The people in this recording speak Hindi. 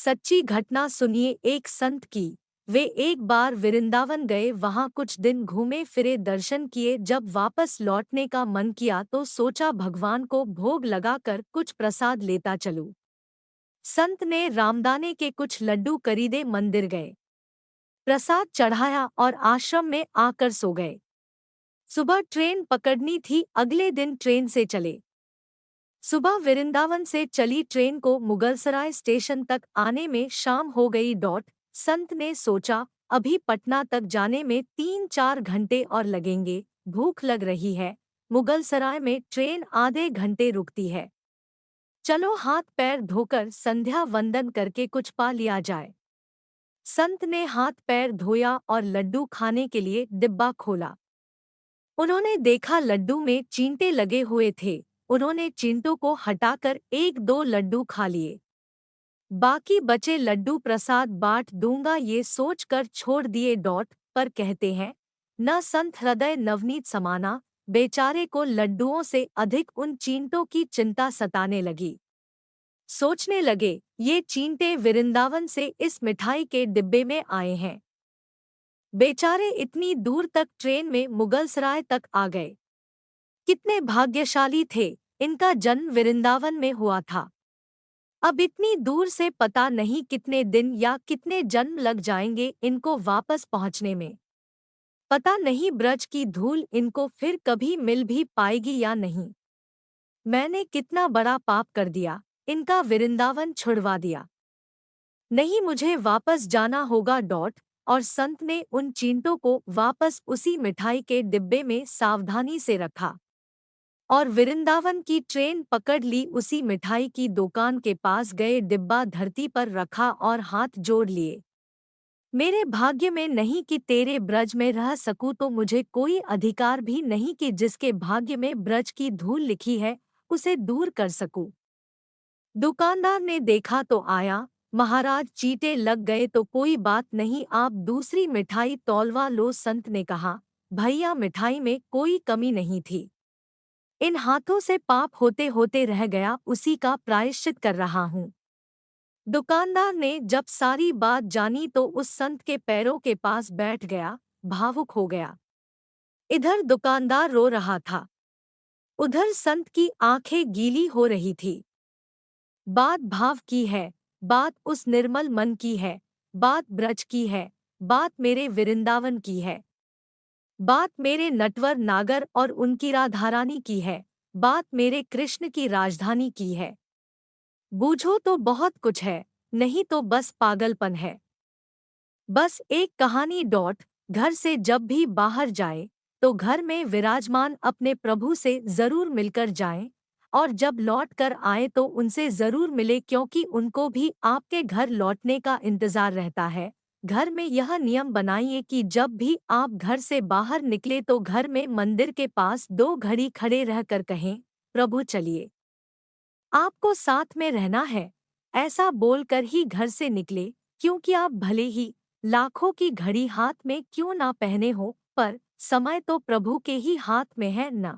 सच्ची घटना सुनिए एक संत की। वे एक बार वृंदावन गए, वहां कुछ दिन घूमे फिरे, दर्शन किए। जब वापस लौटने का मन किया तो सोचा भगवान को भोग लगाकर कुछ प्रसाद लेता चलूं। संत ने रामदाने के कुछ लड्डू खरीदे, मंदिर गए, प्रसाद चढ़ाया और आश्रम में आकर सो गए। सुबह ट्रेन पकड़नी थी, अगले दिन ट्रेन से चले। सुबह वृंदावन से चली ट्रेन को मुगलसराय स्टेशन तक आने में शाम हो गई। संत ने सोचा अभी पटना तक जाने में 3-4 घंटे और लगेंगे, भूख लग रही है, मुगलसराय में ट्रेन आधे घंटे रुकती है, चलो हाथ पैर धोकर संध्या वंदन करके कुछ पा लिया जाए। संत ने हाथ पैर धोया और लड्डू खाने के लिए डिब्बा खोला। उन्होंने देखा लड्डू में चींटे लगे हुए थे। उन्होंने चींटों को हटाकर 1-2 लड्डू खा लिए। बाकी बचे लड्डू प्रसाद बांट दूंगा ये सोचकर छोड़ दिए। पर कहते हैं न संत हृदय नवनीत समाना, बेचारे को लड्डुओं से अधिक उन चींटों की चिंता सताने लगी। सोचने लगे ये चींटे वृंदावन से इस मिठाई के डिब्बे में आए हैं। बेचारे इतनी दूर तक ट्रेन में मुगलसराय तक आ गए। कितने भाग्यशाली थे, इनका जन्म वृंदावन में हुआ था। अब इतनी दूर से पता नहीं कितने दिन या कितने जन्म लग जाएंगे इनको वापस पहुंचने में। पता नहीं ब्रज की धूल इनको फिर कभी मिल भी पाएगी या नहीं। मैंने कितना बड़ा पाप कर दिया, इनका वृंदावन छुड़वा दिया। नहीं, मुझे वापस जाना होगा। और संत ने उन चींटों को वापस उसी मिठाई के डिब्बे में सावधानी से रखा और वृंदावन की ट्रेन पकड़ ली। उसी मिठाई की दुकान के पास गए, डिब्बा धरती पर रखा और हाथ जोड़ लिए। मेरे भाग्य में नहीं कि तेरे ब्रज में रह सकूं, तो मुझे कोई अधिकार भी नहीं कि जिसके भाग्य में ब्रज की धूल लिखी है उसे दूर कर सकूं। दुकानदार ने देखा तो आया, महाराज चींटे लग गए तो कोई बात नहीं, आप दूसरी मिठाई तौलवा लो। संत ने कहा भैया मिठाई में कोई कमी नहीं थी, इन हाथों से पाप होते होते रह गया, उसी का प्रायश्चित कर रहा हूँ। दुकानदार ने जब सारी बात जानी तो उस संत के पैरों के पास बैठ गया, भावुक हो गया। इधर दुकानदार रो रहा था, उधर संत की आंखें गीली हो रही थी। बात भाव की है, बात उस निर्मल मन की है, बात ब्रज की है, बात मेरे वृंदावन की है, बात मेरे नटवर नागर और उनकी राधारानी की है, बात मेरे कृष्ण की राजधानी की है। बूझो तो बहुत कुछ है, नहीं तो बस पागलपन है। बस एक कहानी। घर से जब भी बाहर जाए तो घर में विराजमान अपने प्रभु से जरूर मिलकर जाएं, और जब लौट कर आए तो उनसे जरूर मिले, क्योंकि उनको भी आपके घर लौटने का इंतजार रहता है। घर में यह नियम बनाइए कि जब भी आप घर से बाहर निकले तो घर में मंदिर के पास 2 घड़ी खड़े रहकर कहें प्रभु चलिए, आपको साथ में रहना है। ऐसा बोलकर ही घर से निकले, क्योंकि आप भले ही लाखों की घड़ी हाथ में क्यों ना पहने हो, पर समय तो प्रभु के ही हाथ में है न।